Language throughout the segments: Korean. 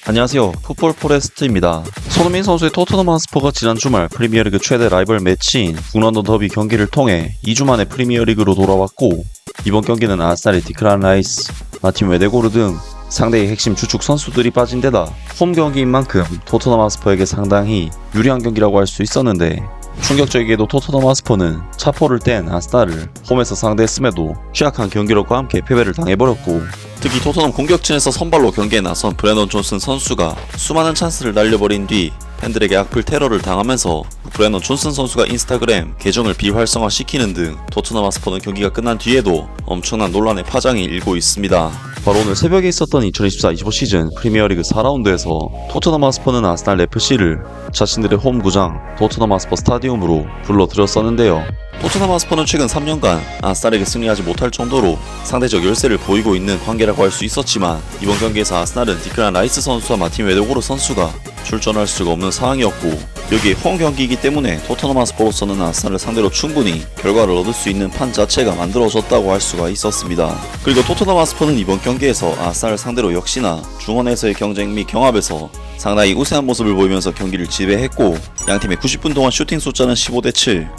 안녕하세요. 풋볼 포레스트입니다. 손흥민 선수의 토트넘 핫스퍼가 지난 주말 프리미어리그 최대 라이벌 매치인 북런던 더비 경기를 통해 2주 만에 프리미어리그로 돌아왔고, 이번 경기는 아스날의 디클란 라이스, 마틴 웨데고르 등 상대의 핵심 주축 선수들이 빠진 데다 홈 경기인 만큼 토트넘 핫스퍼에게 상당히 유리한 경기라고 할 수 있었는데, 충격적이게도 토트넘 핫스퍼는 차포를 뗀 아스날을 홈에서 상대했음에도 취약한 경기력과 함께 패배를 당해버렸고, 특히 토트넘 공격진에서 선발로 경기에 나선 브레넌 존슨 선수가 수많은 찬스를 날려버린 뒤 팬들에게 악플 테러를 당하면서 브레넌 존슨 선수가 인스타그램 계정을 비활성화시키는 등 토트넘 핫스퍼는 경기가 끝난 뒤에도 엄청난 논란의 파장이 일고 있습니다. 바로 오늘 새벽에 있었던 2024-25 시즌 프리미어리그 4라운드에서 토트넘 핫스퍼는 아스날 FC를 자신들의 홈 구장 토트넘 핫스퍼 스타디움으로 불러들였었는데요. 토트넘 핫스퍼는 최근 3년간 아스날에게 승리하지 못할 정도로 상대적 열세를 보이고 있는 관계라고 할 수 있었지만, 이번 경기에서 아스날은 디클란 라이스 선수와 마틴 웨데고르 선수가 출전할 수가 없는 상황이었고, 여기에 홈 경기이기 때문에 토트넘 핫스퍼로서는 아스날을 상대로 충분히 결과를 얻을 수 있는 판 자체가 만들어졌다고 할 수가 있었습니다. 그리고 토트넘 핫스퍼는 이번 경기에서 아스날을 상대로 역시나 중원에서의 경쟁 및 경합에서 상당히 우세한 모습을 보이면서 경기를 지배했고, 양팀의 90분 동안 슈팅 숫자는 15대7,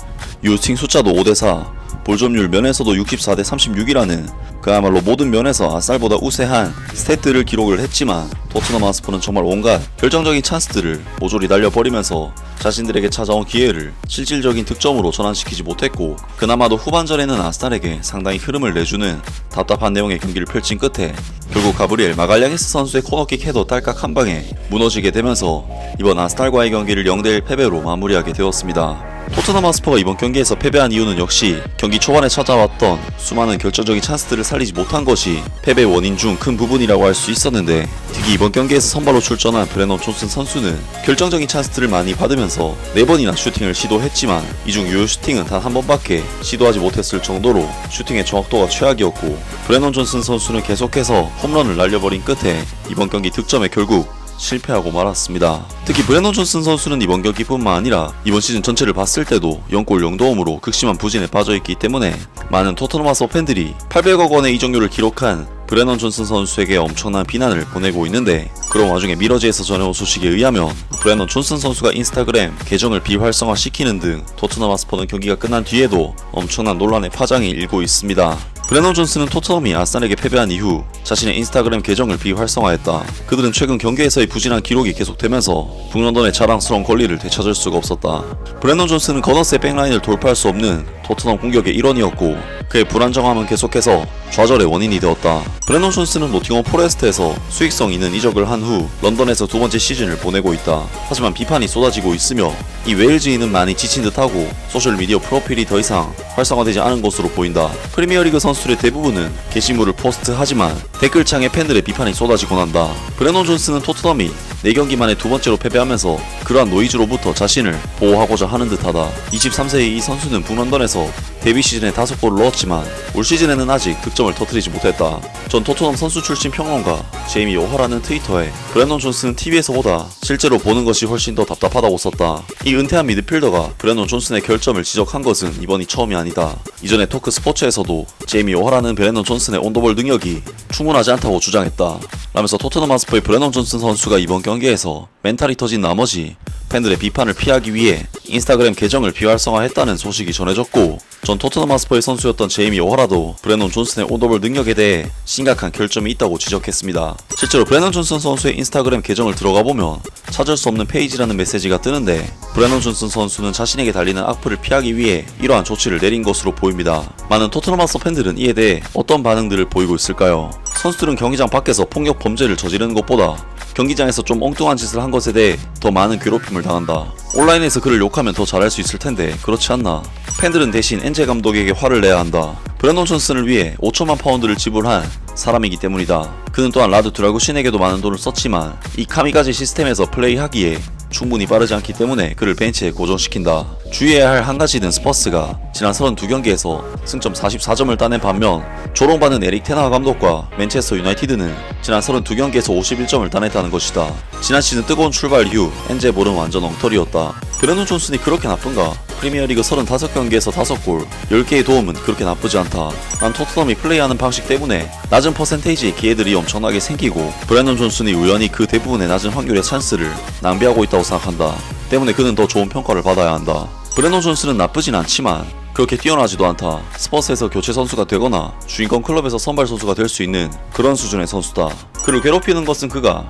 유스팅 숫자도 5대4, 볼점률 면에서도 64대36이라는 그야말로 모든 면에서 아스날보다 우세한 스탯들을 기록을 했지만, 토트넘 핫스퍼는 정말 온갖 결정적인 찬스들을 모조리 날려버리면서 자신들에게 찾아온 기회를 실질적인 득점으로 전환시키지 못했고, 그나마도 후반전에는 아스날에게 상당히 흐름을 내주는 답답한 내용의 경기를 펼친 끝에 결국 가브리엘 마갈량이스 선수의 코너킥 헤더 딸깍 한 방에 무너지게 되면서 이번 아스날과의 경기를 0대1 패배로 마무리하게 되었습니다. 토트넘 핫스퍼가 이번 경기에서 패배한 이유는 역시 경기 초반에 찾아왔던 수많은 결정적인 찬스들을 살리지 못한 것이 패배의 원인 중 큰 부분이라고 할 수 있었는데, 특히 이번 경기에서 선발로 출전한 브레넌 존슨 선수는 결정적인 찬스들을 많이 받으면서 4번이나 슈팅을 시도했지만 이 중 유효 슈팅은 단 한 번밖에 시도하지 못했을 정도로 슈팅의 정확도가 최악이었고, 브레넌 존슨 선수는 계속해서 홈런을 날려버린 끝에 이번 경기 득점에 결국 실패하고 말았습니다. 특히 브레넌 존슨 선수는 이번 경기뿐만 아니라 이번 시즌 전체를 봤을 때도 0골 0도움으로 극심한 부진에 빠져있기 때문에 많은 토트넘 핫스퍼 팬들이 800억 원의 이적료를 기록한 브레넌 존슨 선수에게 엄청난 비난을 보내고 있는데, 그런 와중에 미러지에서 전해온 소식에 의하면 브레넌 존슨 선수가 인스타그램 계정을 비활성화시키는 등 토트넘 핫스퍼는 경기가 끝난 뒤에도 엄청난 논란의 파장이 일고 있습니다. 브레넌 존슨은 토트넘이 아스날에게 패배한 이후 자신의 인스타그램 계정을 비활성화했다. 그들은 최근 경기에서의 부진한 기록이 계속되면서 북런던의 자랑스러운 권리를 되찾을 수가 없었다. 브레넌 존슨은 거너스의 백라인을 돌파할 수 없는 토트넘 공격의 일원이었고, 그의 불안정함은 계속해서 좌절의 원인이 되었다. 브레넌 존슨은 노팅엄 포레스트에서 수익성 있는 이적을 한 후 런던에서 두 번째 시즌을 보내고 있다. 하지만 비판이 쏟아지고 있으며 이 웨일즈인은 많이 지친 듯하고 소셜미디어 프로필이 더 이상 활성화되지 않은 것으로 보인다. 프리미어리그 선수들의 대부분은 게시물을 포스트하지만 댓글창에 팬들의 비판이 쏟아지고 난다. 브레넌 존슨은 토트넘이 4경기 만에 두 번째로 패배하면서 그러한 노이즈로부터 자신을 보호하고자 하는 듯하다. 23세의 이 선수는 북런던에서 데뷔 시즌에 5골을 넣었지만 올 시즌에는 아직 득점을 터뜨리지 못했다. 전 토트넘 선수 출신 평론가 제이미 오하라는 트위터에 브레넌 존슨은 TV에서보다 실제로 보는 것이 훨씬 더 답답하다고 썼다. 이 은퇴한 미드필더가 브레넌 존슨의 결점을 지적한 것은 이번이 처음이 아니다. 이전에 토크 스포츠에서도 제이미 오하라는 브레넌 존슨의 온더볼 능력이 충분하지 않다고 주장했다. 라면서 토트넘 핫스퍼의 브레넌 존슨 선수가 이번 경기에서 멘탈이 터진 나머지 팬들의 비판을 피하기 위해 인스타그램 계정을 비활성화했다는 소식이 전해졌고, 전 토트넘 핫스퍼의 선수였던 제이미 오하라도 브레넌 존슨의 온더볼 능력에 대해 심각한 결점이 있다고 지적했습니다. 실제로 브레넌 존슨 선수의 인스타그램 계정을 들어가보면 찾을 수 없는 페이지라는 메시지가 뜨는데, 브레넌 존슨 선수는 자신에게 달리는 악플을 피하기 위해 이러한 조치를 내린 것으로 보입니다. 많은 토트넘 핫스퍼 팬들은 이에 대해 어떤 반응들을 보이고 있을까요? 선수들은 경기장 밖에서 폭력 범죄를 저지르는 것보다 경기장에서 좀 엉뚱한 짓을 한 것에 대해 더 많은 괴롭힘을 당한다. 온라인에서 그를 욕하면 더 잘할 수 있을 텐데 그렇지 않나? 팬들은 대신 엔제 감독에게 화를 내야 한다. 브레넌 존슨을 위해 5천만 파운드를 지불한 사람이기 때문이다. 그는 또한 라드 드라구신에게도 많은 돈을 썼지만 이 카미가제 시스템에서 플레이하기에 충분히 빠르지 않기 때문에 그를 벤치에 고정시킨다. 주의해야 할 한 가지는 스퍼스가 지난 32경기에서 승점 44점을 따낸 반면 조롱받는 에릭 테나 감독과 맨체스터 유나이티드는 지난 32경기에서 51점을 따냈다는 것이다. 지난 시즌 뜨거운 출발 이후 엔제볼은 완전 엉터리였다. 브래넌 존슨이 그렇게 나쁜가? 프리미어리그 35경기에서 5골, 10개의 도움은 그렇게 나쁘지 않다. 난 토트넘이 플레이하는 방식 때문에 낮은 퍼센테이지의 기회들이 엄청나게 생기고 브래넌 존슨이 우연히 그 대부분의 낮은 확률의 찬스를 낭비하고 있다고 생각한다. 때문에 그는 더 좋은 평가를 받아야 한다. 브래넌 존슨은 나쁘진 않지만 그렇게 뛰어나지도 않다. 스퍼스에서 교체 선수가 되거나 주인공 클럽에서 선발 선수가 될 수 있는 그런 수준의 선수다. 그를 괴롭히는 것은 그가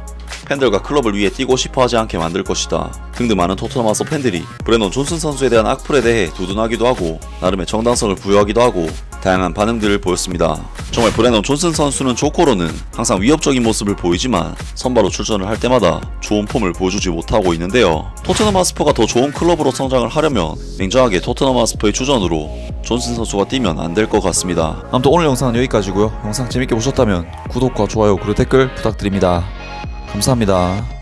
팬들과 클럽을 위해 뛰고 싶어하지 않게 만들 것이다. 등등 많은 토트넘 하서 팬들이 브래넌 존슨 선수에 대한 악플에 대해 두둔하기도 하고 나름의 정당성을 부여하기도 하고 다양한 반응들을 보였습니다. 정말 브래넌 존슨 선수는 조커로는 항상 위협적인 모습을 보이지만 선발로 출전을 할 때마다 좋은 폼을 보여주지 못하고 있는데요. 토트넘 하스퍼가 더 좋은 클럽으로 성장을 하려면 냉정하게 토트넘 하스퍼의 주전으로 존슨 선수가 뛰면 안 될 것 같습니다. 아무튼 오늘 영상은 여기까지고요. 영상 재밌게 보셨다면 구독과 좋아요 그리고 댓글 부탁드립니다. 감사합니다.